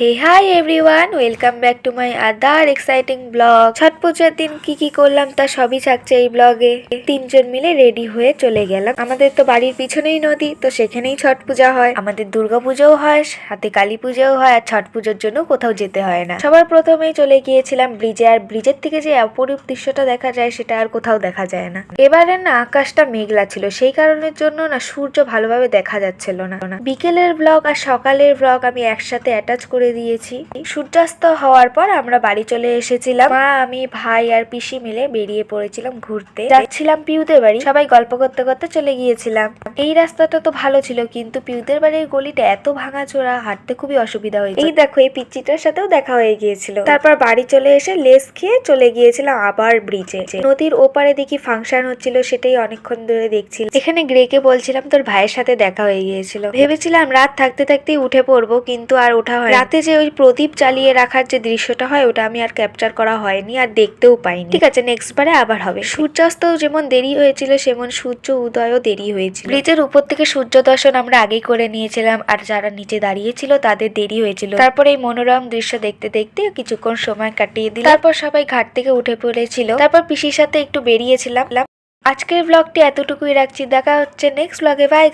Hey hi everyone, welcome back to my other exciting blog. Chhath পূজার দিন কি করলাম তা সবই থাকছে এই ব্লগে। তিনজন মিলে রেডি হয়ে চলে গেলাম। আমাদের তো বাড়ির পিছনেই নদী, তো সেখানেই ছট পূজা হয়। আমাদের দুর্গা পুজোও হয়, সাথে কালী পুজোও হয়, আর ছট পুজোর জন্য কোথাও যেতে হয় না। সবার প্রথমেই চলে গিয়েছিলাম ব্রিজে, আর ব্রিজের থেকে যে অপরূপ দৃশ্যটা দেখা যায় সেটা আর কোথাও দেখা যায় না। এবারে না আকাশটা মেঘলা ছিল, সেই কারণের জন্য না সূর্য ভালোভাবে দেখা যাচ্ছিল না। বিকেলের ব্লগ আর সকালের ব্লগ আমি একসাথে অ্যাটাচ করে দিয়েছি। সূর্যাস্ত হওয়ার পর আমরা বাড়ি চলে এসেছিলাম। মা, আমি, ভাই আর পিসি মিলে বেরিয়ে পড়েছিলাম ঘুরতে। যাচ্ছিলাম পিউদের বাড়ি, সবাই গল্প করতে করতে চলে গিয়েছিলাম। এই রাস্তাটা তো ভালো ছিল, কিন্তু পিউদের বাড়ির গলিটা এত ভাঙাচোরা, হাঁটতে খুবই অসুবিধা হয়েছে। এই দেখো, এই পিচ্চিটার সাথেও দেখা হয়ে গিয়েছিল। তারপর বাড়ি চলে এসে লেস খেয়ে চলে গিয়েছিলাম আবার ব্রিজে। নদীর ওপারে দেখি ফাংশন হচ্ছিল, সেটাই অনেকক্ষণ ধরে দেখছি। এখানে গ্রেকে বলছিলাম তোর ভাইয়ের সাথে দেখা হয়ে গিয়েছিল। ভেবেছিলাম রাত থাকতে থাকতেই উঠে পড়বো, কিন্তু আর ওঠা হয়। রাতে যে ওই প্রদীপ জ্বালিয়ে রাখার যে দৃশ্যটা হয়, ওটা আমি আর ক্যাপচার করা হয়নি, আর দেখতেও পাইনি। ঠিক আছে, নেক্সট বারে আবার হবে। সূর্যাস্ত যেমন দেরি হয়েছিল, সেমন সূর্য উদয়ও দেরি হয়েছিল। ব্রিজের উপর থেকে সূর্য দর্শন আমরা আগেই করে নিয়েছিলাম, আর যারা নিচে দাঁড়িয়েছিল তাদের দেরি হয়েছিল। তারপর এই মনোরম দৃশ্য দেখতে দেখতে কিছুক্ষণ সময় কাটিয়ে দিল। তারপর সবাই ঘাট থেকে উঠে পড়েছিল। তারপর পিসির সাথে একটু বেরিয়েছিলাম। আজকের ব্লগটি এতটুকুই রাখছি, দেখা হচ্ছে নেক্সট ব্লগে। বাই।